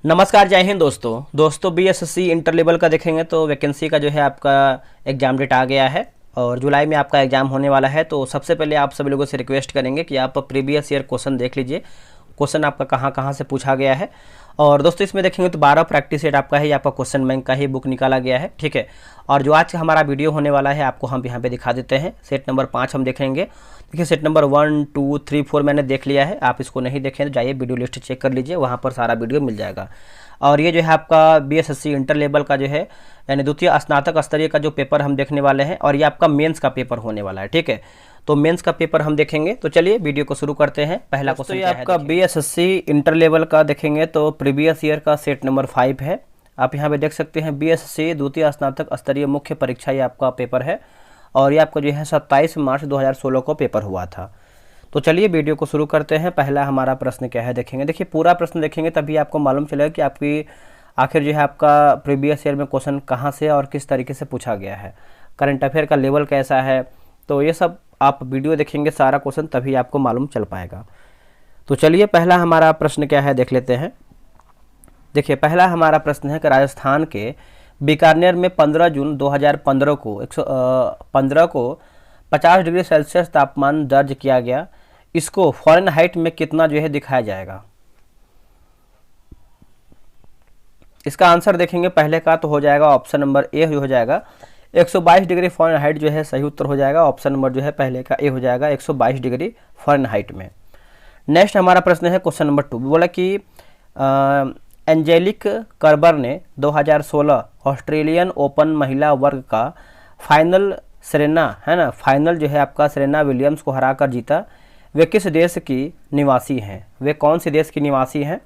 नमस्कार, जय हिंद दोस्तों बीएसएससी इंटर लेवल का देखेंगे तो वैकेंसी का जो है आपका एग्ज़ाम डेट आ गया है और जुलाई में आपका एग्ज़ाम होने वाला है। तो सबसे पहले आप सभी लोगों से रिक्वेस्ट करेंगे कि आप प्रीवियस ईयर क्वेश्चन देख लीजिए, क्वेश्चन आपका कहाँ कहाँ से पूछा गया है। और दोस्तों इसमें देखेंगे तो 12 प्रैक्टिस सेट आपका है, आपका क्वेश्चन बैंक का ही बुक निकाला गया है, ठीक है। और जो आज का हमारा वीडियो होने वाला है आपको हम यहाँ पे दिखा देते हैं। सेट नंबर 5 हम देखेंगे। देखिए सेट नंबर 1, 2, 3, 4 मैंने देख लिया है। आप इसको नहीं देखें तो जाइए वीडियो लिस्ट चेक कर लीजिए, वहाँ पर सारा वीडियो मिल जाएगा। और ये जो है आपका बीएसएससी इंटर लेवल का जो है यानी द्वितीय स्नातक स्तरीय का जो पेपर हम देखने वाले हैं, और ये आपका मेंस का पेपर होने वाला है, ठीक है। तो मेंस का पेपर हम देखेंगे। तो चलिए वीडियो को शुरू करते हैं। पहला क्वेश्चन क्या है आपका बीएसएससी इंटर लेवल का देखेंगे तो प्रीवियस ईयर का सेट नंबर 5 है। आप यहाँ पे देख सकते हैं बीएसएससी द्वितीय स्नातक स्तरीय मुख्य परीक्षा ये आपका पेपर है, और ये आपका जो है 27 मार्च 2016 को पेपर हुआ था। तो चलिए वीडियो को शुरू करते हैं। पहला हमारा प्रश्न क्या है देखेंगे। देखिए पूरा प्रश्न देखेंगे तभी आपको मालूम चलेगा कि आपकी आखिर जो है आपका प्रीवियस ईयर में क्वेश्चन कहाँ से और किस तरीके से पूछा गया है, करंट अफेयर का लेवल कैसा है। तो ये सब आप वीडियो देखेंगे सारा क्वेश्चन तभी आपको मालूम चल पाएगा। तो चलिए पहला हमारा प्रश्न क्या है देख लेते हैं। देखिए पहला हमारा प्रश्न है कि राजस्थान के बीकानेर में 15 जून 2015 को 115 को 50 डिग्री सेल्सियस तापमान दर्ज किया गया। इसको फ़ारेनहाइट में कितना जो है दिखाया जाएगा। इसका आंसर देखेंगे पहले का तो हो जाएगा ऑप्शन नंबर ए हो जाएगा 122 डिग्री फ़ारेनहाइट जो है सही उत्तर हो जाएगा। ऑप्शन नंबर जो है पहले का ए हो जाएगा 122 डिग्री फ़ारेनहाइट में। नेक्स्ट हमारा प्रश्न है क्वेश्चन नंबर 2। बोला कि एंजेलिक कर्बर ने 2016 ऑस्ट्रेलियन ओपन महिला वर्ग का फाइनल फाइनल जो है आपका सेरेना विलियम्स को हराकर जीता। वे किस देश की निवासी हैं, वे कौन से देश की निवासी हैं।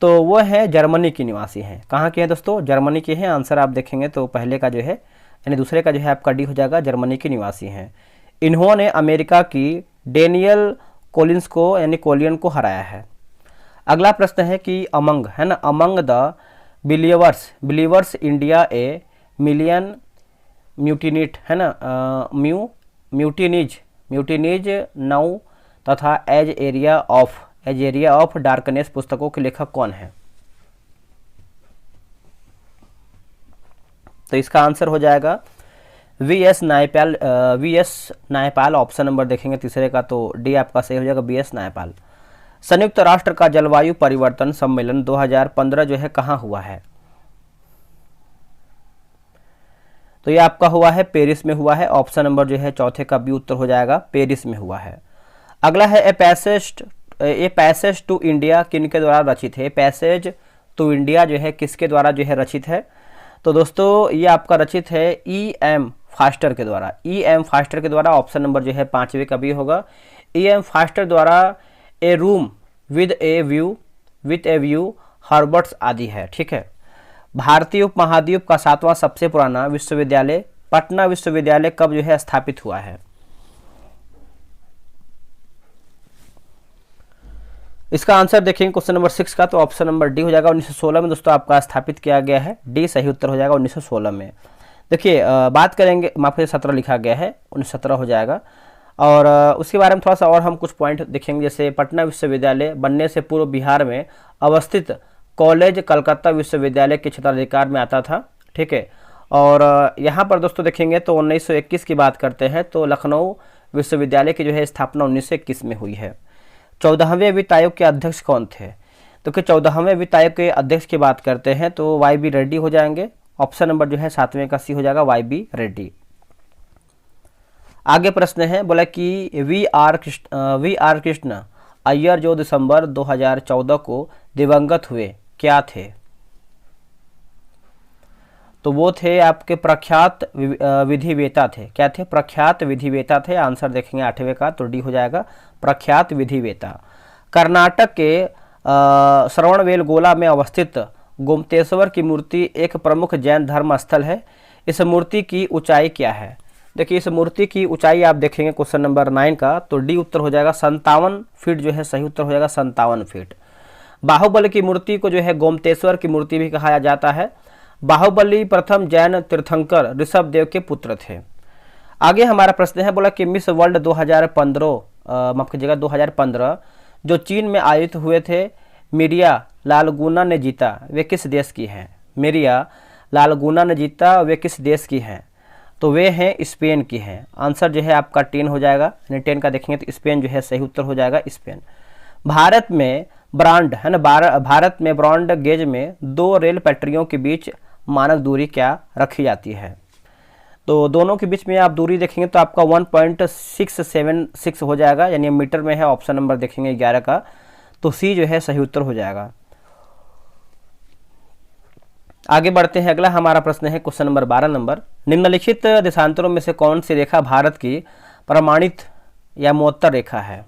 तो वो है जर्मनी की निवासी हैं। कहाँ के हैं दोस्तों, जर्मनी के हैं। आंसर आप देखेंगे तो पहले का जो है यानी दूसरे का जो है आपका डी हो जाएगा, जर्मनी की निवासी हैं। इन्होंने अमेरिका की डेनियल कोलिंस को यानी कोलियन को हराया है। अगला प्रश्न है कि among among the believers India a million mutinied mutinies now तथा एज एरिया ऑफ डार्कनेस पुस्तकों के लेखक कौन है। तो इसका आंसर हो जाएगा वी.एस. नायपाल। ऑप्शन नंबर देखेंगे तीसरे का तो डी आपका सही हो जाएगा, वी.एस. नायपाल। संयुक्त राष्ट्र का जलवायु परिवर्तन सम्मेलन 2015 जो है कहाँ हुआ है। तो ये आपका हुआ है पेरिस में हुआ है। ऑप्शन नंबर जो है चौथे का बी उत्तर हो जाएगा, पेरिस में हुआ है। अगला है ए पैसेज टू इंडिया किनके द्वारा रचित है। पैसेज टू इंडिया जो है किसके द्वारा जो है रचित है। तो दोस्तों ये आपका रचित है ई.एम. फास्टर के द्वारा। ई.एम. फास्टर के द्वारा। ऑप्शन नंबर जो है 5वें का बी होगा। ई.एम. फास्टर द्वारा a room with a view Herberts आदि है, ठीक है। भारतीय उपमहाद्वीप का 7वां सबसे पुराना विश्वविद्यालय पटना विश्वविद्यालय कब जो है स्थापित हुआ है। इसका आंसर देखेंगे क्वेश्चन नंबर 6 का तो ऑप्शन नंबर डी हो जाएगा, 1916 में दोस्तों आपका स्थापित किया गया है। डी सही उत्तर हो जाएगा 1916 में। देखिए बात करेंगे, माफ करिए 17 लिखा गया है, 1917 हो जाएगा। और उसके बारे में थोड़ा सा और हम कुछ पॉइंट देखेंगे। जैसे पटना विश्वविद्यालय बनने से पूर्व बिहार में अवस्थित कॉलेज कलकत्ता विश्वविद्यालय के क्षेत्राधिकार में आता था, ठीक है। और यहाँ पर दोस्तों देखेंगे तो 1921 की बात करते हैं तो लखनऊ विश्वविद्यालय की जो है स्थापना 1921 में हुई है। 14वें वित्त आयोग के अध्यक्ष कौन थे। तो कि 14वें वित्त आयोग के अध्यक्ष की बात करते हैं तो वाई.बी. रेड्डी हो जाएंगे। ऑप्शन नंबर जो है 7वें का सी हो जाएगा, वाई.बी. रेड्डी। आगे प्रश्न है, बोला कि वी आर कृष्ण अय्यर जो दिसंबर 2014 को दिवंगत हुए क्या थे। तो वो थे आपके प्रख्यात विधिवेता थे। क्या थे, प्रख्यात विधिवेता थे। आंसर देखेंगे 8वें का तो डी हो जाएगा, प्रख्यात विधिवेता। कर्नाटक के श्रवणबेलगोला में अवस्थित गोमतेश्वर की मूर्ति एक प्रमुख जैन धर्म स्थल है। इस मूर्ति की ऊंचाई क्या है। देखिए इस मूर्ति की ऊंचाई आप देखेंगे क्वेश्चन नंबर 9 का तो डी उत्तर हो जाएगा 57 फीट जो है सही उत्तर हो जाएगा 57 फीट। बाहुबली की मूर्ति को जो है गोमतेश्वर की मूर्ति भी कहा जाता है। बाहुबली प्रथम जैन तीर्थंकर ऋषभ देव के पुत्र थे। आगे हमारा प्रश्न है, बोला कि मिस वर्ल्ड 2015 माफ कीजिएगा 2015 जो चीन में आयोजित हुए थे मिरिया लालगुना ने जीता वे किस देश की हैं? मिरिया लालगुना ने जीता वे किस देश की हैं? तो वे हैं स्पेन की हैं। आंसर जो है आपका 10 हो जाएगा, यानी 10 का देखेंगे तो स्पेन जो है सही उत्तर हो जाएगा, स्पेन। भारत में ब्रॉड है ना, भारत में ब्रॉड गेज में 2 रेल पटरियों के बीच मानक दूरी क्या रखी जाती है? तो दोनों के बीच में आप दूरी देखेंगे तो आपका 1.676 हो जाएगा, यानी मीटर में है। ऑप्शन नंबर देखेंगे 11 का, तो सी जो है सही उत्तर हो जाएगा। आगे बढ़ते हैं, अगला हमारा प्रश्न है क्वेश्चन नंबर 12 नंबर। निम्नलिखित देशांतरों में से कौन सी रेखा भारत की प्रमाणित या मोत्तर रेखा है?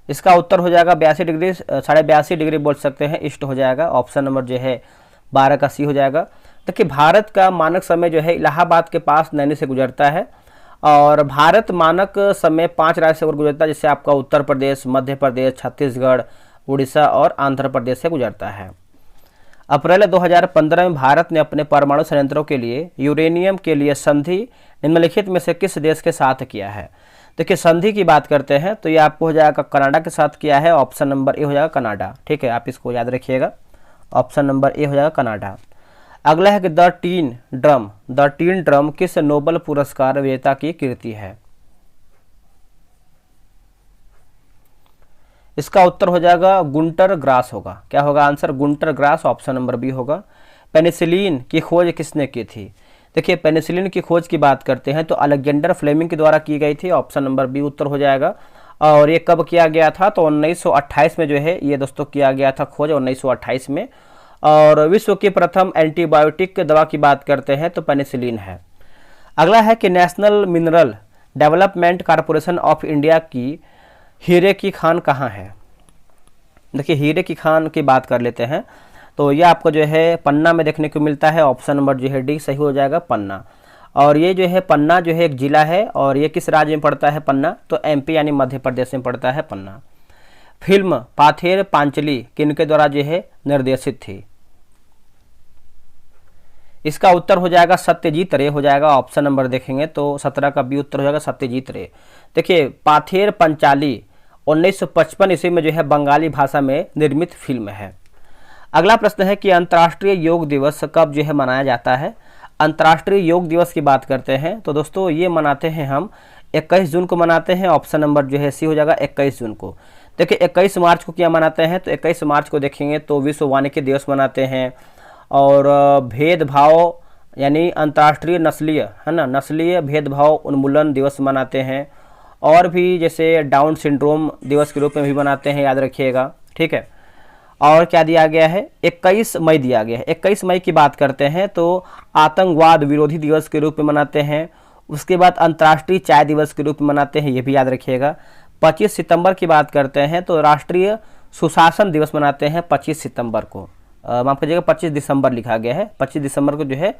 इसका उत्तर हो जाएगा 82 डिग्री, 82.5 डिग्री बोल सकते हैं, ईस्ट हो जाएगा। ऑप्शन नंबर जो है 12 का सी हो जाएगा। देखिए भारत का मानक समय जो है इलाहाबाद के पास नैनी से गुजरता है, और भारत मानक समय 5 राज्य से गुजरता है, जैसे आपका उत्तर प्रदेश, मध्य प्रदेश, छत्तीसगढ़, उड़ीसा और आंध्र प्रदेश से गुजरता है। अप्रैल 2015 में भारत ने अपने परमाणु संयंत्रों के लिए यूरेनियम के लिए संधि निम्नलिखित में से किस देश के साथ किया है? देखिए संधि की बात करते हैं तो ये आपको हो जाएगा कनाडा के साथ किया है। ऑप्शन नंबर ए हो जाएगा कनाडा, ठीक है, आप इसको याद रखिएगा। ऑप्शन नंबर ए हो जाएगा कनाडा। अगला है कि द टीन ड्रम किस नोबेल पुरस्कार विजेता की कृति है? इसका उत्तर हो जाएगा गुंटर ग्रास होगा। क्या होगा आंसर? Gunter Grass, option number B होगा। पेनिसिलिन की खोज किसने की थी? देखिए पेनिसिलिन की खोज की बात करते हैं तो अलेक्जेंडर फ्लेमिंग के द्वारा की गई थी। ऑप्शन नंबर बी उत्तर हो जाएगा। और ये कब किया गया था? तो 1928 में जो है ये दोस्तों किया गया था खोज, 1928 में। और विश्व की प्रथम एंटीबायोटिक दवा की बात करते हैं तो पेनिसिलिन है। अगला है कि national mineral development corporation of India की हीरे की खान कहाँ है? देखिए हीरे की खान की बात कर लेते हैं तो ये आपको जो है पन्ना में देखने को मिलता है। ऑप्शन नंबर जो है डी सही हो जाएगा, पन्ना। और ये जो है पन्ना जो है एक जिला है, और ये किस राज्य में पड़ता है पन्ना? तो एमपी यानी मध्य प्रदेश में पड़ता है पन्ना। फिल्म पाथेर पांचली किनके द्वारा जो है निर्देशित थी? इसका उत्तर हो जाएगा सत्यजीत रे हो जाएगा। ऑप्शन नंबर देखेंगे तो 17 का बी उत्तर हो जाएगा, सत्यजीत रे। देखिए पाथेर पंचाली 1955 ईस्वी में जो है बंगाली भाषा में निर्मित फिल्म है। अगला प्रश्न है कि अंतर्राष्ट्रीय योग दिवस कब जो है मनाया जाता है? अंतर्राष्ट्रीय योग दिवस की बात करते हैं तो दोस्तों ये मनाते हैं हम 21 जून को मनाते हैं। ऑप्शन नंबर जो है सी हो जाएगा, 21 जून को। देखिए 21 मार्च को क्या मनाते हैं? तो 21 मार्च को देखेंगे तो विश्व वानिकी दिवस मनाते हैं, और भेदभाव यानी अंतर्राष्ट्रीय नस्लीय है ना, नस्लीय भेदभाव उन्मूलन दिवस मनाते हैं, और भी जैसे डाउन सिंड्रोम दिवस के रूप में भी मनाते हैं, याद रखिएगा, ठीक है। और क्या दिया गया है? 21 मई दिया गया है। 21 मई की बात करते हैं तो आतंकवाद विरोधी दिवस के रूप में मनाते हैं। उसके बाद अंतर्राष्ट्रीय चाय दिवस के रूप में मनाते हैं, ये भी याद रखिएगा। 25 सितंबर की बात करते हैं तो राष्ट्रीय सुशासन दिवस मनाते हैं 25 सितंबर को। माफ कीजिएगा 25 दिसंबर लिखा गया है। 25 दिसंबर को जो है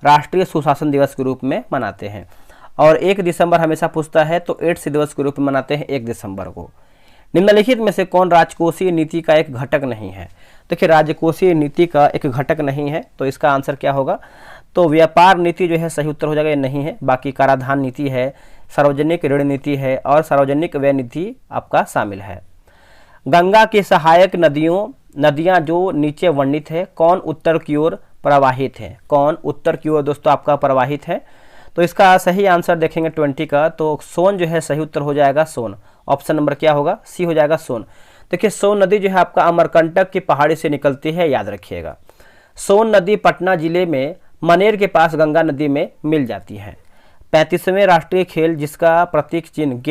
राष्ट्रीय सुशासन दिवस के रूप में मनाते हैं। और 1 दिसंबर हमेशा पूछता है तो एड्स दिवस के रूप में मनाते हैं 1 दिसंबर को। निम्नलिखित में से कौन राजकोषीय नीति का एक घटक नहीं है? देखिए राजकोषीय नीति का एक घटक नहीं है तो इसका आंसर क्या होगा? तो व्यापार नीति जो है सही उत्तर हो जाएगा, ये नहीं है। बाकी कराधान नीति है, सार्वजनिक ऋण नीति है, और सार्वजनिक व्यय नीति आपका शामिल है। गंगा की सहायक नदियां जो नीचे वर्णित है, कौन उत्तर की ओर प्रवाहित है? कौन उत्तर की ओर दोस्तों आपका प्रवाहित है? तो इसका सही आंसर देखेंगे 20 का, तो सोन जो है सही उत्तर हो जाएगा, सोन। ऑप्शन नंबर क्या होगा? सी हो जाएगा, सोन। देखिए सोन नदी जो है आपका अमरकंटक की पहाड़ी से निकलती है, याद रखिएगा। सोन नदी पटना जिले में मनेर के पास गंगा नदी में मिल जाती है। 35वें राष्ट्रीय खेल जिसका प्रतीक चिन्ह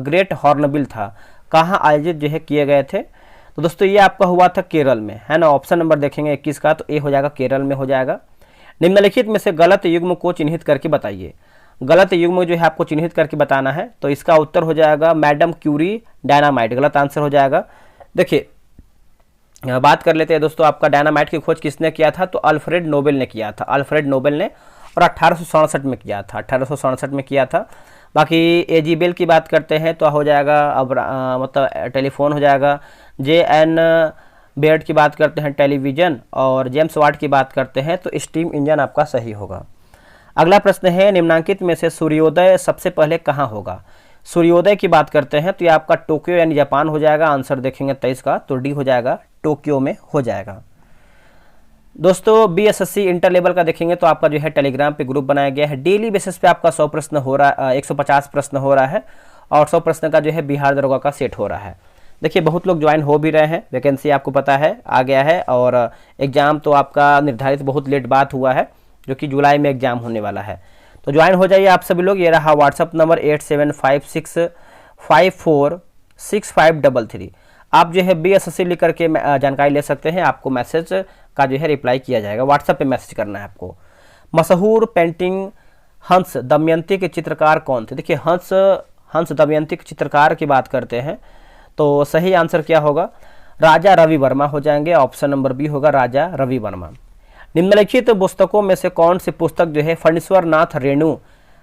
ग्रेट हॉर्नबिल था, कहाँ आयोजित जो है किए गए थे? तो दोस्तों ये आपका हुआ था केरल में, है ना। ऑप्शन नंबर देखेंगे 21 का, तो ए हो जाएगा, केरल में हो जाएगा। निम्नलिखित में से गलत युग्म को चिन्हित करके बताइए। गलत युग्म जो है आपको चिन्हित करके बताना है, तो इसका उत्तर हो जाएगा मैडम क्यूरी डायनामाइट, गलत आंसर हो जाएगा। देखिए बात कर लेते हैं दोस्तों, आपका डायनामाइट की खोज किसने किया था? तो अल्फ्रेड नोबेल ने किया था, अल्फ्रेड नोबेल ने, और 1867 में किया था, 1867 में किया था। बाकी एजी बेल की बात करते हैं तो हो जाएगा अब मतलब टेलीफोन हो जाएगा। जे.एन. बेयर्ड की बात करते हैं टेलीविज़न, और जेम्स वाट की बात करते हैं तो स्टीम इंजन आपका सही होगा। अगला प्रश्न है निम्नांकित में से सूर्योदय सबसे पहले कहाँ होगा? सूर्योदय की बात करते हैं तो ये आपका टोक्यो यानी जापान हो जाएगा। आंसर देखेंगे 23 का तो डी हो जाएगा, टोक्यो में हो जाएगा। दोस्तों बीएसएससी इंटर लेवल का देखेंगे तो आपका जो है टेलीग्राम पे ग्रुप बनाया गया है। डेली बेसिस पे आपका 100 प्रश्न हो रहा है, 150 प्रश्न हो रहा है और 100 प्रश्न का जो है बिहार दरोगा का सेट हो रहा है। देखिए बहुत लोग ज्वाइन हो भी रहे हैं, वैकेंसी आपको पता है आ गया है और एग्ज़ाम तो आपका निर्धारित बहुत लेट बात हुआ है, जो कि जुलाई में एग्ज़ाम होने वाला है। तो ज्वाइन हो जाइए आप सभी लोग। ये रहा व्हाट्सअप नंबर 8756546533। आप जो है बीएसएससी लिख करके जानकारी ले सकते हैं। आपको मैसेज का जो है रिप्लाई किया जाएगा, व्हाट्सएप पे मैसेज करना है आपको। मशहूर पेंटिंग हंस दमयंती के चित्रकार कौन थे? देखिए हंस दमयंती के चित्रकार की बात करते हैं तो सही आंसर क्या होगा? राजा रवि वर्मा हो जाएंगे। ऑप्शन नंबर बी होगा राजा रवि वर्मा। निम्नलिखित पुस्तकों में से कौन सी पुस्तक जो है फणीश्वर नाथ रेणु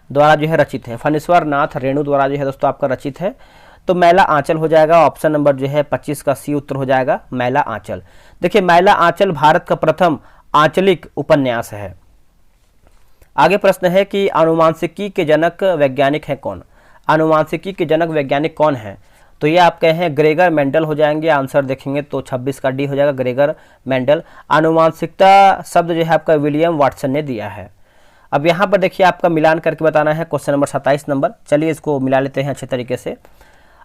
द्वारा जो है रचित है? फणीश्वर नाथ रेणु द्वारा जो है दोस्तों आपका रचित है तो मैला आंचल हो जाएगा। ऑप्शन नंबर जो है 25 का सी उत्तर हो जाएगा, मैला आंचल। देखिए मैला आंचल भारत का प्रथम आंचलिक उपन्यास है। आगे प्रश्न है कि आनुवांशिकी के जनक वैज्ञानिक हैं कौन? आनुवांशिकी के जनक वैज्ञानिक कौन है? तो ये आप कहे हैं ग्रेगर मेंडल हो जाएंगे। आंसर देखेंगे तो 26 का डी हो जाएगा, ग्रेगर मेंडल। आनुवांशिकता शब्द जो है आपका विलियम वाटसन ने दिया है। अब यहाँ पर देखिए आपका मिलान करके बताना है क्वेश्चन नंबर 27 नंबर। चलिए इसको मिला लेते हैं अच्छे तरीके से।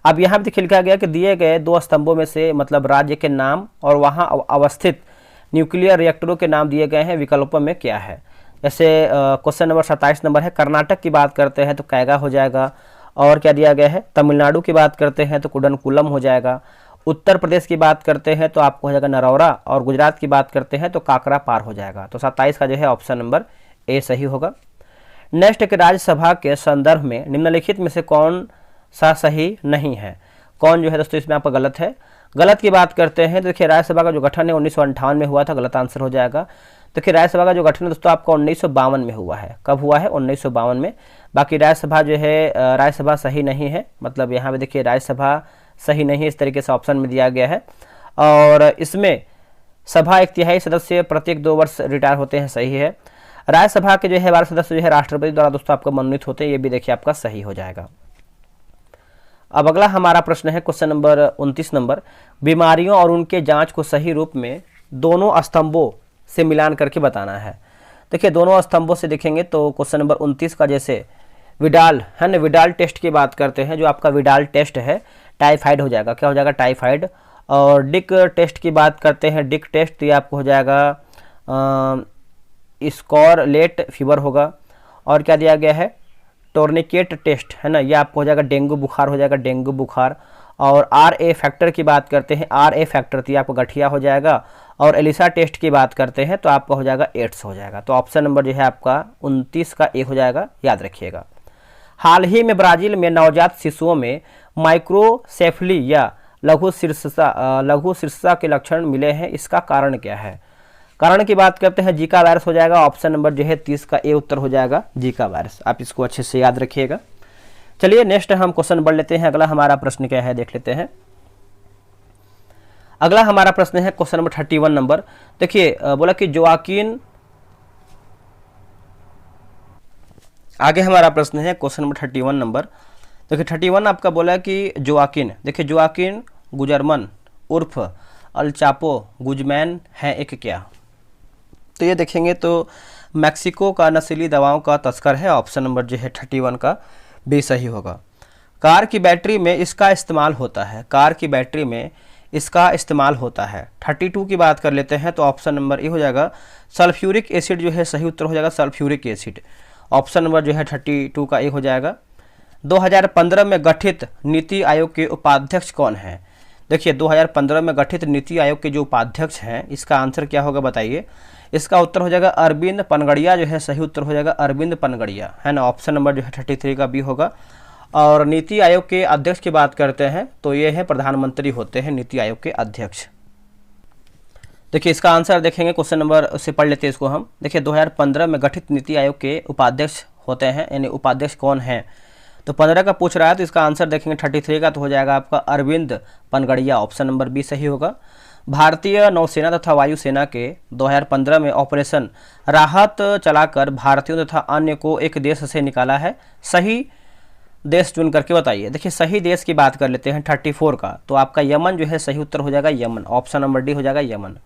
अब यहाँ पर देखिए लिखा गया कि दिए गए दो स्तंभों में से मतलब राज्य के नाम और वहाँ अवस्थित न्यूक्लियर रिएक्टरों के नाम दिए गए हैं, विकल्पों में क्या है? जैसे क्वेश्चन नंबर 27 नंबर है, कर्नाटक की बात करते हैं तो कैगा हो जाएगा। और क्या दिया गया है? तमिलनाडु की बात करते हैं तो कुडनकुलम हो जाएगा। उत्तर प्रदेश की बात करते हैं तो आपको हो जाएगा नरौरा और गुजरात की बात करते हैं तो काकरा पार हो जाएगा। तो 27 का जो है ऑप्शन नंबर ए सही होगा। नेक्स्ट कि राज्यसभा के संदर्भ में निम्नलिखित में से कौन सा सही नहीं है? कौन जो है दोस्तों इसमें आपका गलत है? गलत की बात करते हैं तो देखिए राज्यसभा का जो गठन है 1958 में हुआ था, गलत आंसर हो जाएगा। देखिए राज्यसभा का जो गठन है दोस्तों आपका 1952 में हुआ है। कब हुआ है? 1952 में। बाकी राज्यसभा जो है राज्यसभा सही नहीं है, मतलब यहाँ पे देखिए राज्यसभा सही नहीं है, इस तरीके से ऑप्शन में दिया गया है। और इसमें सभा 1/3 सदस्य प्रत्येक 2 वर्ष रिटायर होते हैं, सही है। राज्यसभा के जो है 12 सदस्य जो है राष्ट्रपति द्वारा दोस्तों आपका मनोनीत होते हैं, ये भी देखिए आपका सही हो जाएगा। अब अगला हमारा प्रश्न है क्वेश्चन नंबर 29 नंबर। बीमारियों और उनके जांच को सही रूप में दोनों स्तंभों से मिलान करके बताना है। देखिए दोनों स्तंभों से देखेंगे तो क्वेश्चन नंबर 29 का जैसे विडाल है ना, विडाल टेस्ट की बात करते हैं, जो आपका विडाल टेस्ट है टाइफाइड हो जाएगा, क्या हो जाएगा? टाइफाइड। और डिक टेस्ट की बात करते हैं, डिक टेस्ट तो ये आपको हो जाएगा स्कारलेट फीवर होगा। और क्या दिया गया है? टोर्निकेट टेस्ट है ना, ये आपको हो जाएगा डेंगू बुखार हो जाएगा, डेंगू बुखार। और RA फैक्टर की बात करते हैं, RA फैक्टर तो ये आपको गठिया हो जाएगा। और एलिसा टेस्ट की बात करते हैं तो आपका हो जाएगा एड्स हो जाएगा। तो ऑप्शन नंबर जो है आपका 29 का ए हो जाएगा, याद रखिएगा। हाल ही में ब्राजील में नवजात शिशुओं में माइक्रोसेफली या लघु शीर्षता के लक्षण मिले हैं, इसका कारण क्या है? कारण की बात करते हैं जीका वायरस हो जाएगा। ऑप्शन नंबर जो है 30 का ए उत्तर हो जाएगा, जीका वायरस। आप इसको अच्छे से याद रखिएगा। चलिए नेक्स्ट हम क्वेश्चन बढ़ लेते हैं। अगला हमारा प्रश्न क्या है देख लेते हैं। अगला हमारा प्रश्न है क्वेश्चन नंबर 31 नंबर। देखिए बोला कि जोआकिन, आगे हमारा प्रश्न है क्वेश्चन नंबर 31 नंबर। देखिए 31 आपका बोला कि जोआकिन, देखिए जोआकिन गुजरमन उर्फ अल्चापो गुजमैन है एक क्या? तो ये देखेंगे तो मैक्सिको का नशीली दवाओं का तस्कर है। ऑप्शन नंबर जो है 31 का भी सही होगा। कार की बैटरी में इसका इस्तेमाल होता है, कार की बैटरी में इसका इस्तेमाल होता है। 32 की बात कर लेते हैं तो ऑप्शन नंबर ए हो जाएगा सल्फ्यूरिक एसिड जो है सही उत्तर हो जाएगा, सल्फ्यूरिक एसिड। ऑप्शन नंबर जो है 32 का ए हो जाएगा। 2015 में गठित नीति आयोग के उपाध्यक्ष कौन हैं? देखिए 2015 में गठित नीति आयोग के जो उपाध्यक्ष हैं, इसका आंसर क्या होगा बताइए? इसका उत्तर हो जाएगा अरविंद पनगड़िया जो है सही उत्तर हो जाएगा, अरविंद पनगड़िया है ना। ऑप्शन नंबर जो है 33 का बी होगा। और नीति आयोग के अध्यक्ष की बात करते हैं तो ये है प्रधानमंत्री होते हैं नीति आयोग के अध्यक्ष। देखिए इसका आंसर देखेंगे क्वेश्चन नंबर उससे पढ़ लेते हैं इसको हम। देखिए 2015 में गठित नीति आयोग के उपाध्यक्ष होते हैं, यानी उपाध्यक्ष कौन है? तो 15 का पूछ रहा है तो इसका आंसर देखेंगे 33 का तो हो जाएगा आपका Arvind Panagariya. Option number B सही होगा। भारतीय नौसेना तथा वायुसेना के 2015 में ऑपरेशन राहत चलाकर भारतीयों तथा अन्य को एक देश से निकाला है, सही देश चुन करके बताइए। देखिए सही देश की बात कर लेते हैं 34 का, तो आपका यमन जो है सही उत्तर हो जाएगा यमन, ऑप्शन नंबर डी हो जाएगा यमन।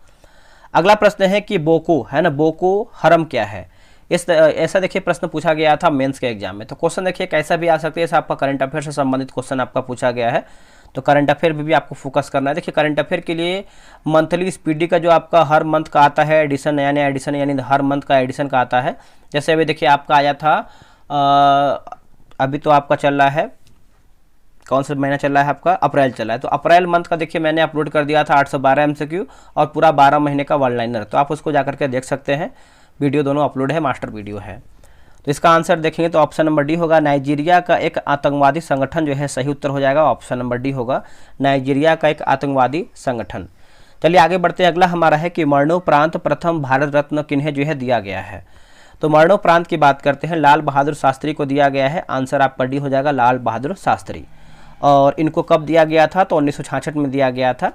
अगला प्रश्न है कि बोको है ना, बोको हरम क्या है। ऐसा देखिए प्रश्न पूछा गया था मेंस के एग्जाम में। तो क्वेश्चन देखिए कैसा भी आ सकता है, ऐसा आपका करंट अफेयर से संबंधित क्वेश्चन आपका पूछा गया है, तो करंट अफेयर भी आपको फोकस करना है। देखिए करंट अफेयर के लिए मंथली स्पीडी का जो आपका हर मंथ का आता है एडिशन, नया नया एडिशन, यानी हर मंथ का एडिशन का आता है। जैसे अभी देखिए आपका आया था अभी तो आपका चल रहा है, कौन सा महीना चल रहा है आपका, अप्रैल चल रहा है। तो अप्रैल मंथ का देखिए मैंने अपलोड कर दिया था 812 MCQ और पूरा 12 महीने का वन लाइनर, तो आप उसको जाकर के देख सकते हैं। वीडियो दोनों अपलोड है, मास्टर वीडियो है। तो इसका आंसर देखेंगे तो ऑप्शन नंबर डी होगा, नाइजीरिया का एक आतंकवादी संगठन जो है सही उत्तर हो जाएगा, ऑप्शन नंबर डी होगा, नाइजीरिया का एक आतंकवादी संगठन। चलिए आगे बढ़ते हैं। अगला हमारा है कि मरणोपरांत प्रथम भारत रत्न किन्हें जो है दिया गया है। तो मरणोपरांत की बात करते हैं, लाल बहादुर शास्त्री को दिया गया है, आंसर आपका डी हो जाएगा लाल बहादुर शास्त्री। और इनको कब दिया गया था, तो 1966 में दिया गया था।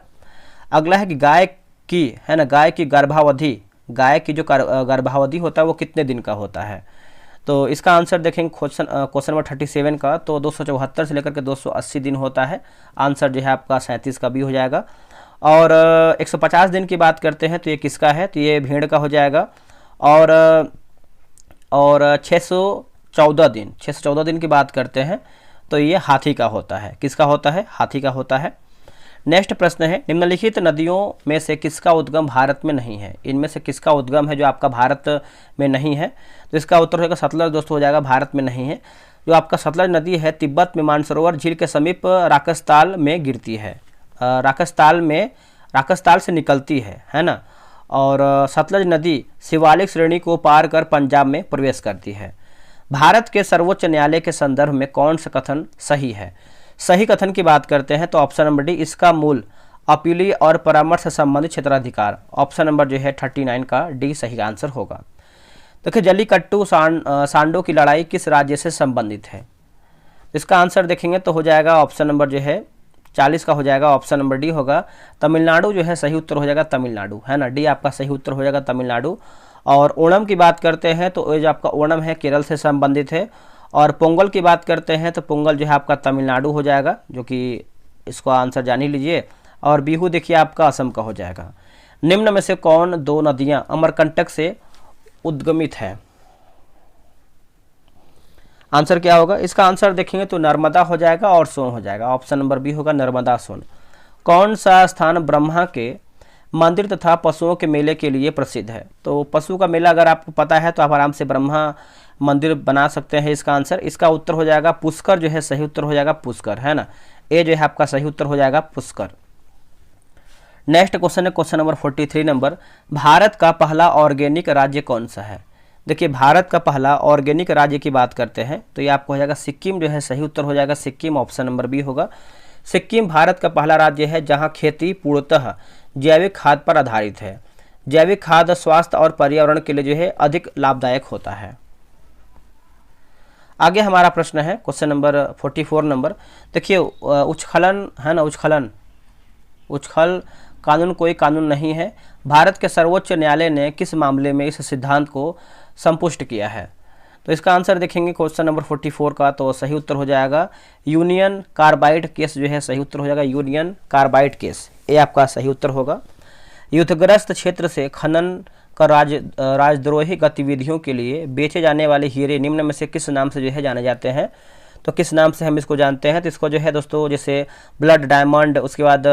अगला है कि गाय की है ना, गाय की गर्भावधि, गाय की जो गर्भावधि होता है वो कितने दिन का होता है। तो इसका आंसर देखेंगे क्वेश्चन नंबर 37 का, तो 274 से लेकर के 280 दिन होता है, आंसर जो है आपका 37 का भी हो जाएगा। और 150 दिन की बात करते हैं तो ये किसका है, तो ये भेड़ का हो जाएगा। और 614 दिन की बात करते हैं तो ये हाथी का होता है, किसका होता है, हाथी का होता है। नेक्स्ट प्रश्न है, निम्नलिखित नदियों में से किसका उद्गम भारत में नहीं है। इनमें से किसका उद्गम है जो आपका भारत में नहीं है, तो इसका उत्तर होगा सतलज दोस्तों हो जाएगा, भारत में नहीं है। जो आपका सतलज नदी है तिब्बत में मानसरोवर झील के समीप राकसताल में गिरती है, राकसताल से निकलती है ना। और सतलज नदी शिवालिक श्रेणी को पार कर पंजाब में प्रवेश करती है। भारत के सर्वोच्च न्यायालय के संदर्भ में कौन सा कथन सही है। सही कथन की बात करते हैं तो ऑप्शन नंबर डी, इसका मूल अपीलीय और परामर्श से संबंधित क्षेत्राधिकार, ऑप्शन नंबर जो है 39 का डी सही आंसर होगा। देखिए जल्लीकट्टू सांडों की लड़ाई किस राज्य से संबंधित है। इसका आंसर देखेंगे तो हो जाएगा ऑप्शन नंबर जो है 40 का हो जाएगा, ऑप्शन नंबर डी होगा, तमिलनाडु जो है सही उत्तर हो जाएगा, तमिलनाडु है ना, डी आपका सही उत्तर हो जाएगा तमिलनाडु। और ओणम की बात करते हैं तो ये जो आपका ओणम है केरल से संबंधित है। और पोंगल की बात करते हैं तो पोंगल जो है आपका तमिलनाडु हो जाएगा, जो कि इसको आंसर जान ही लीजिए। और बिहू देखिए आपका असम का हो जाएगा। निम्न में से कौन दो नदियां अमरकंटक से उद्गमित है, आंसर क्या होगा। इसका आंसर देखेंगे तो नर्मदा हो जाएगा और सोन हो जाएगा, ऑप्शन नंबर बी होगा नर्मदा सोन। कौन सा स्थान ब्रह्मा के मंदिर तथा पशुओं के मेले के लिए प्रसिद्ध है। तो पशु का मेला अगर आपको पता है तो आप आराम से ब्रह्मा मंदिर बना सकते हैं। इसका आंसर, इसका उत्तर हो जाएगा पुष्कर जो है सही उत्तर हो जाएगा, पुष्कर है ना, ए जो है आपका सही उत्तर हो जाएगा पुष्कर। नेक्स्ट क्वेश्चन है क्वेश्चन नंबर 43 नंबर, भारत का पहला ऑर्गेनिक राज्य कौन सा है। देखिए भारत का पहला ऑर्गेनिक राज्य की बात करते हैं तो ये आपको हो जाएगा सिक्किम जो है सही उत्तर हो जाएगा सिक्किम, ऑप्शन नंबर बी होगा। सिक्किम भारत का पहला राज्य है जहां खेती पूर्णतः जैविक खाद पर आधारित है। जैविक खाद स्वास्थ्य और पर्यावरण के लिए जो है अधिक लाभदायक होता है। आगे हमारा प्रश्न है क्वेश्चन नंबर 44 नंबर, देखिए उच्छखलन है ना, उच्छल कानून कोई कानून नहीं है। भारत के सर्वोच्च न्यायालय ने किस मामले में इस सिद्धांत को संपुष्ट किया है। तो इसका आंसर देखेंगे क्वेश्चन नंबर 44 का, तो सही उत्तर हो जाएगा यूनियन कार्बाइड केस जो है सही उत्तर हो जाएगा यूनियन कार्बाइड केस, ये आपका सही उत्तर होगा। युद्धग्रस्त क्षेत्र से खनन का राजद्रोही गतिविधियों के लिए बेचे जाने वाले हीरे निम्न में से किस नाम से जो है जाने जाते हैं। तो किस नाम से हम इसको जानते हैं, तो इसको जो है दोस्तों जैसे ब्लड डायमंड, उसके बाद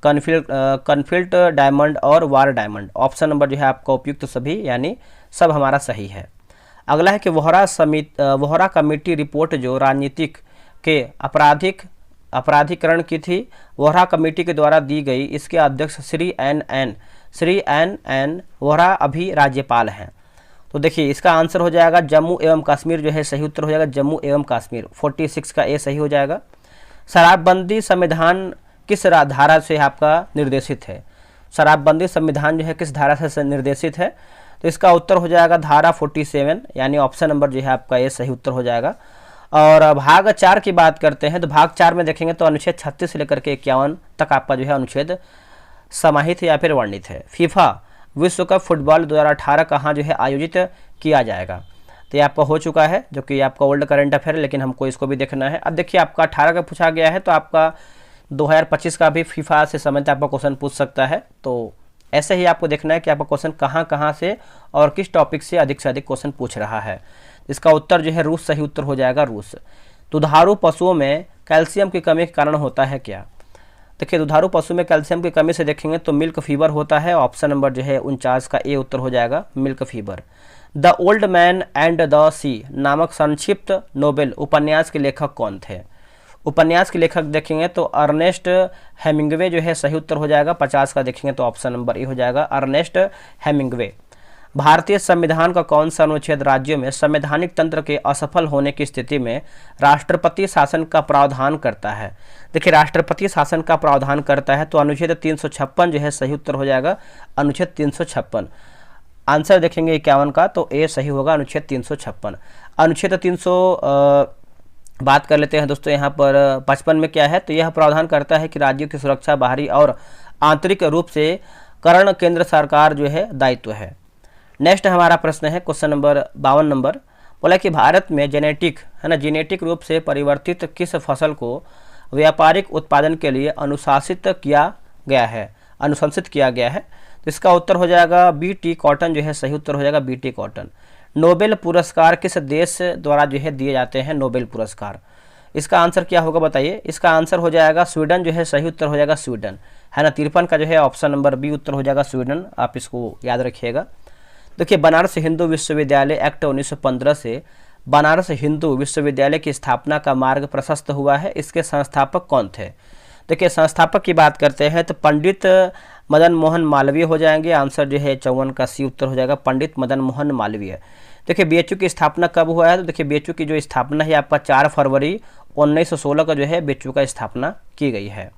कन्फिल्ट डायमंड और वार डायमंड, ऑप्शन नंबर जो है आपका उपयुक्त सभी यानी सब हमारा सही है। अगला है कि वोहरा कमेटी रिपोर्ट जो राजनीतिक के अपराधीकरण की थी, वोहरा कमेटी के द्वारा दी गई, इसके अध्यक्ष श्री एन एन वोहरा अभी राज्यपाल हैं। तो देखिए इसका आंसर हो जाएगा जम्मू एवं कश्मीर जो है सही उत्तर हो जाएगा जम्मू एवं कश्मीर, 46 का ए सही हो जाएगा। शराबबंदी संविधान किस धारा से आपका निर्देशित है। शराबबंदी संविधान जो है किस धारा से निर्देशित है, तो इसका उत्तर हो जाएगा धारा 47 यानी ऑप्शन नंबर जो है आपका ये सही उत्तर हो जाएगा। और भाग 4 की बात करते हैं तो भाग 4 में देखेंगे तो अनुच्छेद 36 से लेकर के 51 तक आपका जो है अनुच्छेद समाहित या फिर वर्णित है। फीफा विश्व कप फुटबॉल 2018 कहाँ जो है आयोजित किया जाएगा। तो ये आपका हो चुका है, जो कि आपका ओल्ड करंट अफेयर है, लेकिन हमको इसको भी देखना है। अब देखिए आपका 18 का पूछा गया है, तो आपका 2025 का भी फीफा से संबंधित आपका क्वेश्चन पूछ सकता है। तो ऐसे ही आपको देखना है कि आपका क्वेश्चन कहाँ कहाँ से और किस टॉपिक से अधिक क्वेश्चन पूछ रहा है। इसका उत्तर जो है रूस सही उत्तर हो जाएगा, रूस। दुधारू पशुओं में कैल्शियम की कमी के कारण होता है क्या? देखिए दुधारू पशु में कैल्शियम की कमी से देखेंगे तो मिल्क फीवर होता है। ऑप्शन नंबर जो है 49 का ए उत्तर हो जाएगा, milk fever. The old man and the sea नामक संक्षिप्त नोबेल उपन्यास के लेखक कौन थे? उपन्यास के लेखक देखेंगे तो अर्नेस्ट हेमिंग्वे जो है सही उत्तर हो जाएगा। 50 का देखेंगे तो ऑप्शन नंबर ए हो जाएगा, अर्नेस्ट हेमिंग्वे। भारतीय संविधान का कौन सा अनुच्छेद राज्यों में संवैधानिक तंत्र के असफल होने की स्थिति में राष्ट्रपति शासन का प्रावधान करता है? देखिए राष्ट्रपति शासन का प्रावधान करता है तो अनुच्छेद 356 जो है सही उत्तर हो जाएगा, अनुच्छेद 356। आंसर देखेंगे 51 का, तो ए सही होगा, अनुच्छेद 356। अनुच्छेद 300 बात कर लेते हैं दोस्तों यहाँ पर 55 में क्या है, तो यह प्रावधान करता है कि राज्यों की सुरक्षा बाहरी और आंतरिक रूप से करण केंद्र सरकार जो है दायित्व है। नेक्स्ट हमारा प्रश्न है क्वेश्चन नंबर 52 नंबर, बोला कि भारत में जेनेटिक है ना, जेनेटिक रूप से परिवर्तित किस फसल को व्यापारिक उत्पादन के लिए अनुशंसित किया गया है? तो इसका उत्तर हो जाएगा बी टी कॉटन जो है सही उत्तर हो जाएगा, बी टी कॉटन। नोबेल पुरस्कार किस देश द्वारा जो है दिए जाते हैं? नोबेल पुरस्कार। इसका आंसर क्या होगा बताइए? इसका आंसर हो जाएगा स्वीडन जो है सही उत्तर हो जाएगा, स्वीडन है ना। 53 का जो है ऑप्शन नंबर बी उत्तर हो जाएगा, स्वीडन। आप इसको याद रखिएगा। देखिए बनारस हिंदू विश्वविद्यालय एक्ट 1915 से बनारस हिंदू विश्वविद्यालय की स्थापना का मार्ग प्रशस्त हुआ है। इसके संस्थापक कौन थे? देखिए संस्थापक की बात करते हैं तो पंडित मदन मोहन मालवीय हो जाएंगे। आंसर जो है 54 का सी उत्तर हो जाएगा, पंडित मदन मोहन मालवीय। देखिए बीएचयू की स्थापना कब हुआ है? तो देखिए बीएचयू की जो स्थापना है आपका 4 फरवरी 1916 का जो है बीएचयू का स्थापना की गई है।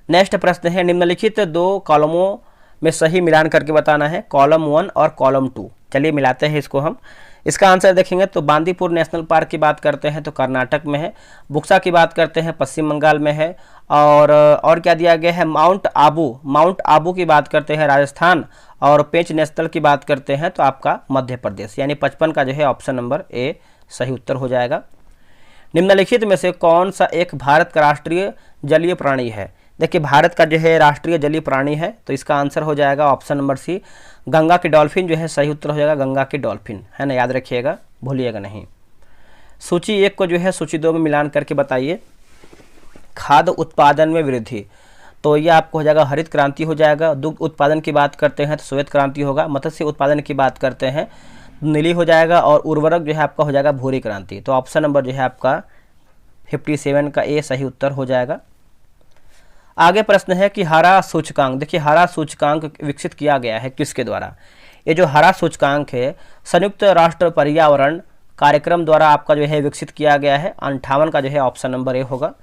नेक्स्ट प्रश्न है, निम्नलिखित दो कॉलमों में सही मिलान करके बताना है, कॉलम 1 और कॉलम 2। चलिए मिलाते हैं इसको हम। इसका आंसर देखेंगे तो बांदीपुर नेशनल पार्क की बात करते हैं तो कर्नाटक में है, बुक्सा की बात करते हैं पश्चिम बंगाल में है, और क्या दिया गया है, माउंट आबू की बात करते हैं राजस्थान, और पेंच नेशनल की बात करते हैं तो आपका मध्य प्रदेश। यानी 55 का जो है ऑप्शन नंबर ए सही उत्तर हो जाएगा। निम्नलिखित में से कौन सा एक भारत का राष्ट्रीय जलीय प्राणी है? देखिए भारत का जो है राष्ट्रीय जलीय प्राणी है तो इसका आंसर हो जाएगा ऑप्शन नंबर सी, गंगा की डॉल्फिन जो है सही उत्तर हो जाएगा, गंगा की डॉल्फिन है ना, याद रखिएगा, भूलिएगा नहीं। सूची 1 को जो है सूची 2 में मिलान करके बताइए। खाद्य उत्पादन में वृद्धि, तो ये आपको हो जाएगा हरित क्रांति हो जाएगा। दुग्ध उत्पादन की बात करते हैं तो श्वेत क्रांति होगा। मत्स्य उत्पादन की बात करते हैं नीली हो जाएगा, और उर्वरक जो है आपका हो जाएगा भूरी क्रांति। तो ऑप्शन नंबर जो है आपका 57 का ए सही उत्तर हो जाएगा। आगे प्रश्न है कि हरा सूचकांक, देखिए हरा सूचकांक विकसित किया गया है किसके द्वारा? ये जो हरा सूचकांक है संयुक्त राष्ट्र पर्यावरण कार्यक्रम द्वारा आपका जो है विकसित किया गया है। 58 का जो है ऑप्शन नंबर ए होगा।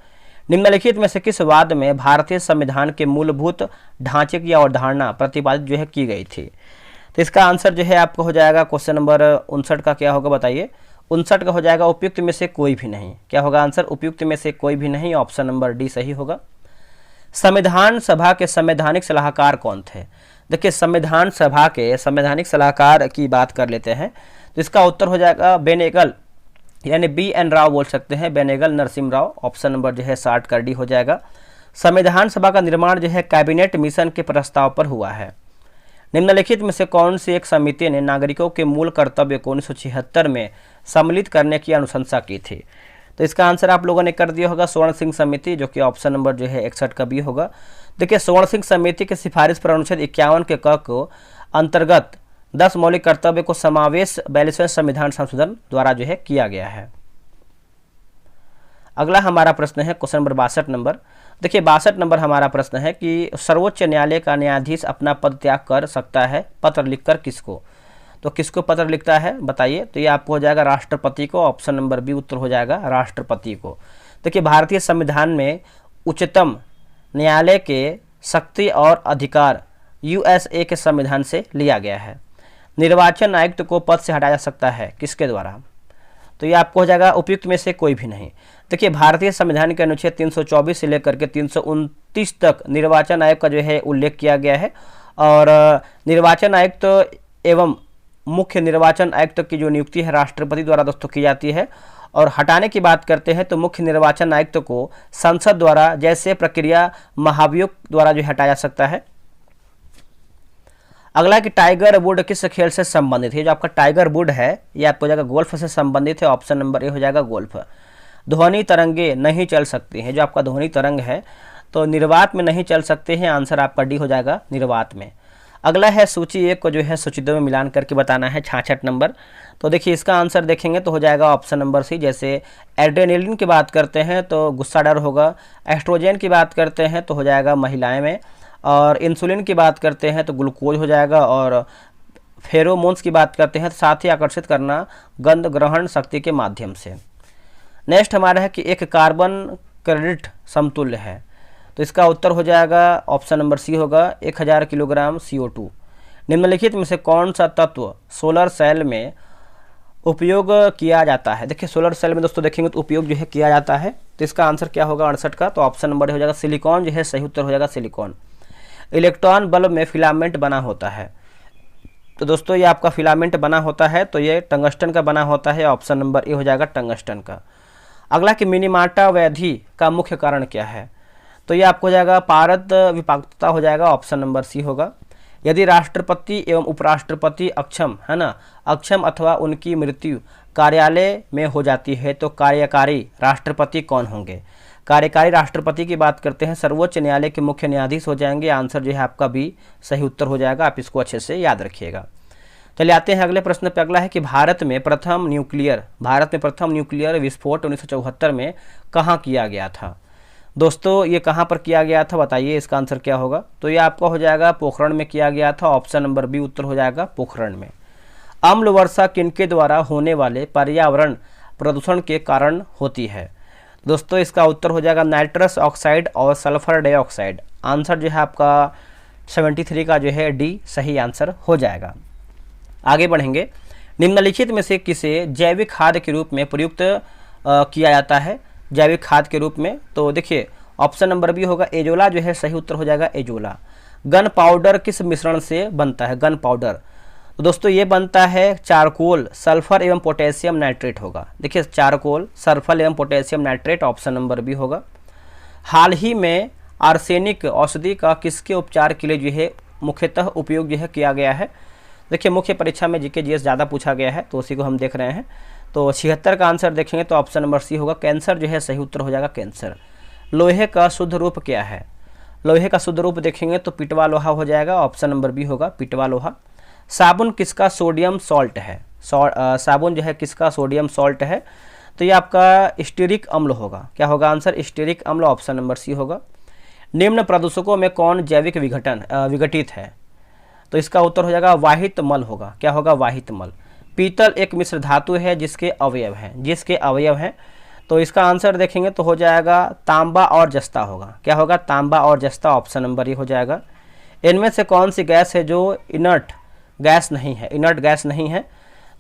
निम्नलिखित में से किस वाद में भारतीय संविधान के मूलभूत ढांचे की अवधारणा प्रतिपादित जो है की गई थी? तो इसका आंसर जो है आपको हो जाएगा क्वेश्चन नंबर 59 का क्या होगा बताइए? 59 का हो जाएगा उपयुक्त में से कोई भी नहीं। क्या होगा आंसर? उपयुक्त में से कोई भी नहीं, ऑप्शन नंबर डी सही होगा। संविधान सभा के संवैधानिक सलाहकार कौन थे? देखिए संविधान सभा के संवैधानिक सलाहकार की बात कर लेते हैं तो इसका उत्तर हो जाएगा बेनेगल, यानी बी एन राव बोल सकते हैं, बेनेगल नरसिम्हा राव। ऑप्शन नंबर जो है 60 का डी हो जाएगा। संविधान सभा का निर्माण जो है कैबिनेट मिशन के प्रस्ताव पर हुआ है। निम्नलिखित में से कौन सी एक समिति ने नागरिकों के मूल कर्तव्य को 1976 में सम्मिलित करने की अनुशंसा की थी? तो इसका आंसर आप लोगों ने कर दिया होगा स्वर्ण सिंह समिति, जो कि ऑप्शन नंबर जो है 61 का बी होगा। देखिए स्वर्ण सिंह समिति की सिफारिश पर अनुच्छेद 51 के क को अंतर्गत 10 मौलिक कर्तव्य को समावेश 42वें संविधान संशोधन द्वारा जो है किया गया है। अगला हमारा प्रश्न है क्वेश्चन नंबर 62 नंबर। देखिए 62 नंबर हमारा प्रश्न है कि सर्वोच्च न्यायालय का न्यायाधीश अपना पद त्याग कर सकता है पत्र लिखकर किसको? तो किसको पत्र लिखता है बताइए? तो ये आपको हो जाएगा राष्ट्रपति को। ऑप्शन नंबर बी उत्तर हो जाएगा राष्ट्रपति को। देखिए भारतीय संविधान में उच्चतम न्यायालय के शक्ति और अधिकार यूएसए के संविधान से लिया गया है। निर्वाचन आयुक्त को पद से हटाया जा सकता है किसके द्वारा? तो ये आपको हो जाएगा उपयुक्त में से कोई भी नहीं। देखिए भारतीय संविधान के अनुच्छेद 324 से लेकर के 329 तक निर्वाचन आयोग का जो है उल्लेख किया गया है, और निर्वाचन आयुक्त एवं मुख्य निर्वाचन आयुक्त की जो नियुक्ति है राष्ट्रपति द्वारा दोस्तों की जाती है। और हटाने की बात करते हैं तो मुख्य निर्वाचन आयुक्त को संसद द्वारा जैसे प्रक्रिया महाभियोग द्वारा जो हटाया जा सकता है। अगला कि टाइगर वुड किस खेल से संबंधित है। जो आपका टाइगर वुड है ये आपको हो जाएगा गोल्फ से संबंधित है। ऑप्शन नंबर ए हो जाएगा गोल्फ। ध्वनि तरंगे नहीं चल सकती हैं। जो आपका ध्वनि तरंग है तो निर्वात में नहीं चल सकते हैं। आंसर आपका डी हो जाएगा निर्वात में। अगला है सूची 1 को जो है सूची 2 में मिलान करके बताना है 66 नंबर। तो देखिए इसका आंसर देखेंगे तो हो जाएगा ऑप्शन नंबर सी। जैसे एड्रेनलिन की बात करते हैं तो गुस्सा डर होगा। एस्ट्रोजन की बात करते हैं तो हो जाएगा महिलाएं में। और इंसुलिन की बात करते हैं तो ग्लूकोज हो जाएगा। और फेरोमोन्स की बात करते हैं तो साथ ही आकर्षित करना गंध ग्रहण शक्ति के माध्यम से। नेक्स्ट हमारा है कि एक कार्बन क्रेडिट समतुल्य है। तो इसका उत्तर हो जाएगा ऑप्शन नंबर सी होगा 1000 किलोग्राम CO2। निम्नलिखित में से कौन सा तत्व सोलर सेल में उपयोग किया जाता है। देखिए सोलर सेल में दोस्तों देखेंगे तो उपयोग जो है किया जाता है। तो इसका आंसर क्या होगा 68 का। तो ऑप्शन नंबर हो जाएगा सिलिकॉन जो है सही उत्तर हो जाएगा सिलिकॉन। इलेक्ट्रॉन बल्ब में फिलामेंट बना होता है। तो दोस्तों ये आपका फिलामेंट बना होता है तो ये टंगस्टन का बना होता है। ऑप्शन नंबर ए हो जाएगा टंगस्टन का। अगला कि मिनीमाटा व्याधि का मुख्य कारण क्या है। तो ये आपको हो जाएगा पारद विपाक्तता हो जाएगा। ऑप्शन नंबर सी होगा। यदि राष्ट्रपति एवं उपराष्ट्रपति अक्षम है ना अक्षम अथवा उनकी मृत्यु कार्यालय में हो जाती है तो कार्यकारी राष्ट्रपति कौन होंगे। कार्यकारी राष्ट्रपति की बात करते हैं सर्वोच्च न्यायालय के मुख्य न्यायाधीश हो जाएंगे। आंसर जो है आपका बी सही उत्तर हो जाएगा। आप इसको अच्छे से याद रखिएगा। चलिए आते हैं अगले प्रश्न पे। अगला है कि भारत में प्रथम न्यूक्लियर विस्फोट 1974 में कहाँ किया गया था। दोस्तों ये कहाँ पर किया गया था बताइए इसका आंसर क्या होगा। तो ये आपका हो जाएगा पोखरण में किया गया था। ऑप्शन नंबर बी उत्तर हो जाएगा पोखरण में। अम्ल वर्षा किनके द्वारा होने वाले पर्यावरण प्रदूषण के कारण होती है। दोस्तों इसका उत्तर हो जाएगा नाइट्रस ऑक्साइड और सल्फर डाइऑक्साइड। आंसर जो है आपका 73 का जो है डी सही आंसर हो जाएगा। आगे बढ़ेंगे। निम्नलिखित में से किसे जैविक खाद के रूप में प्रयुक्त किया जाता है जैविक खाद के रूप में। तो देखिए ऑप्शन नंबर बी होगा एजोला जो है सही उत्तर हो जाएगा एजोला। गन पाउडर किस मिश्रण से बनता है। गन पाउडर तो दोस्तों ये बनता है चारकोल सल्फर एवं पोटेशियम नाइट्रेट होगा। देखिए चारकोल सल्फर एवं potassium nitrate option number B होगा। हाल ही में आर्सेनिक औषधि का किसके उपचार के लिए जो है मुख्यतः उपयोग जो है किया गया है। देखिए मुख्य परीक्षा में जीके जीएस ज़्यादा पूछा गया है तो उसी को हम देख रहे हैं। तो 76 का आंसर देखेंगे तो ऑप्शन नंबर सी होगा कैंसर जो है सही उत्तर हो जाएगा कैंसर। लोहे का शुद्ध रूप क्या है। लोहे का शुद्ध रूप देखेंगे तो पिटवा लोहा हो जाएगा। ऑप्शन नंबर बी होगा पिटवा लोहा। साबुन किसका सोडियम सॉल्ट है। साबुन जो है किसका सोडियम सॉल्ट है। तो ये आपका स्टीरिक अम्ल होगा। क्या होगा आंसर स्टीरिक अम्ल। ऑप्शन नंबर सी होगा। निम्न प्रदूषकों में कौन जैविक विघटित है। तो इसका उत्तर हो जाएगा वाहित मल होगा। क्या होगा वाहित मल। पीतल एक मिश्र धातु है जिसके अवयव हैं तो इसका आंसर देखेंगे तो हो जाएगा तांबा और जस्ता होगा। क्या होगा तांबा और जस्ता। ऑप्शन नंबर ये हो जाएगा। इनमें से कौन सी गैस है जो इनर्ट गैस नहीं है।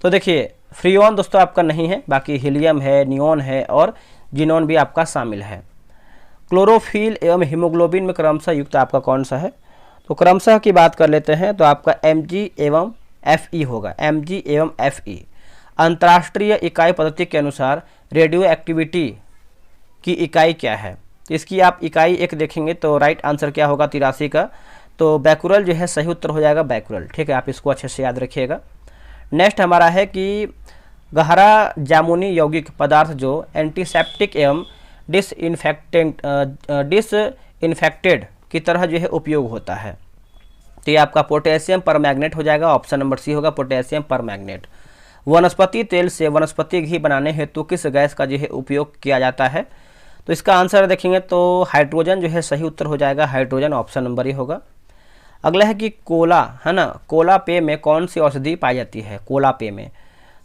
तो देखिए फ्रीऑन दोस्तों आपका नहीं है। बाकी हीलियम है नियॉन है और जिनॉन भी आपका शामिल है। क्लोरोफिल एवं हीमोग्लोबिन में क्रमशः युक्त आपका कौन सा है। तो क्रमशः की बात कर लेते हैं तो आपका Mg एवं Fe होगा। Mg एवं Fe। अंतर्राष्ट्रीय इकाई पद्धति के अनुसार रेडियो एक्टिविटी की इकाई क्या है। तो इसकी आप इकाई एक देखेंगे तो राइट आंसर क्या होगा 83 का। तो बैकुरल जो है सही उत्तर हो जाएगा बैकुरल। ठीक है आप इसको अच्छे से याद रखिएगा। नेक्स्ट हमारा है कि गहरा जामुनी यौगिक पदार्थ जो एंटीसेप्टिक एवं डिसइंफेक्टेड की तरह जो है उपयोग होता है। तो ये आपका पोटेशियम परमैंगनेट हो जाएगा। ऑप्शन नंबर सी होगा पोटेशियम परमैंगनेट। वनस्पति तेल से वनस्पति घी बनाने हेतु किस गैस का जो है उपयोग किया जाता है। तो इसका आंसर देखेंगे तो हाइड्रोजन जो है सही उत्तर हो जाएगा हाइड्रोजन। ऑप्शन नंबर ही होगा। अगला है कि कोला है ना कोला पेय में कौन सी औषधि पाई जाती है कोला पेय में।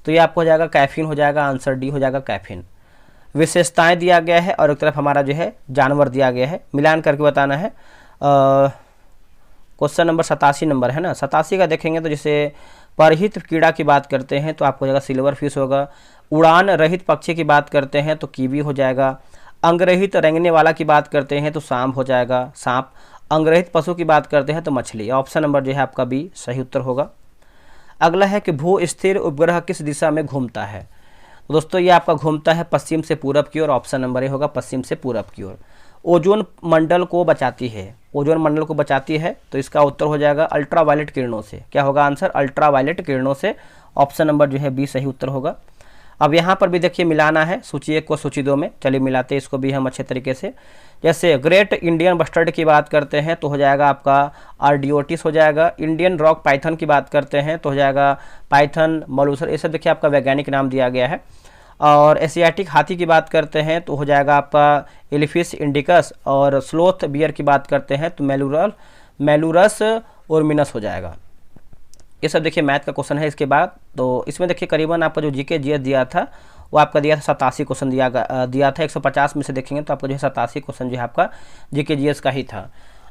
तो ये आपको हो जाएगा कैफीन हो जाएगा। आंसर डी हो जाएगा कैफीन। विशेषताएं दिया गया है और एक तरफ हमारा जो है जानवर दिया गया है मिलान करके बताना है। क्वेश्चन नंबर 87 नंबर है ना 87 का देखेंगे तो जैसे परहित कीड़ा की बात करते हैं तो आपको हो जाएगा सिल्वर फिश होगा। उड़ान रहित पक्षी की बात करते हैं तो कीवी हो जाएगा। अंगरहित रेंगने वाला की बात करते हैं तो सांप हो जाएगा सांप। अंगरहित पशु की बात करते हैं तो मछली। ऑप्शन नंबर जो है आपका बी सही उत्तर होगा। अगला है कि भू स्थिर उपग्रह किस दिशा में घूमता है। तो दोस्तों ये आपका घूमता है पश्चिम से पूरब की ओर, ऑप्शन नंबर ए होगा पश्चिम से पूरब की ओर। ओजोन मंडल को बचाती है, ओजोन मंडल को बचाती है, तो इसका उत्तर हो जाएगा अल्ट्रावायलेट किरणों से। क्या होगा आंसर? अल्ट्रावायलेट किरणों से, ऑप्शन नंबर जो है बी सही उत्तर होगा। अब यहाँ पर भी देखिए मिलाना है सूची 1 को सूची 2 में, चलिए मिलाते हैं इसको भी हम अच्छे तरीके से। जैसे ग्रेट इंडियन बस्टर्ड की बात करते हैं तो हो जाएगा आपका आर्डियोटिस हो जाएगा। इंडियन रॉक पाइथन की बात करते हैं तो हो जाएगा पाइथन मलूसर, ये सब देखिए आपका वैज्ञानिक नाम दिया गया है। और एशियाटिक हाथी की बात करते हैं तो हो जाएगा आपका एलिफिस इंडिकस, और स्लोथ बियर की बात करते हैं तो मेलूरस ओर्मिनस हो जाएगा। ये सब देखिए मैथ का क्वेश्चन है। इसके बाद तो इसमें देखिए करीबन आपका जो जीके जीएस दिया था वो आपका दिया था 87 क्वेश्चन दिया था। 150 में से देखेंगे तो आपका जो है 87 क्वेश्चन जो है आपका जीके जीएस का ही था।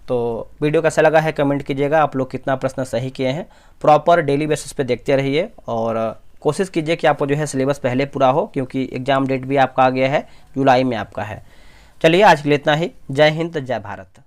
तो वीडियो कैसा लगा है कमेंट कीजिएगा, आप लोग कितना प्रश्न सही किए हैं। प्रॉपर डेली बेसिस पे देखते रहिए और कोशिश कीजिए कि आपको जो है सिलेबस पहले पूरा हो, क्योंकि एग्जाम डेट भी आपका आ गया है, जुलाई में आपका है। चलिए आज के लिए इतना ही। जय हिंद, जय भारत।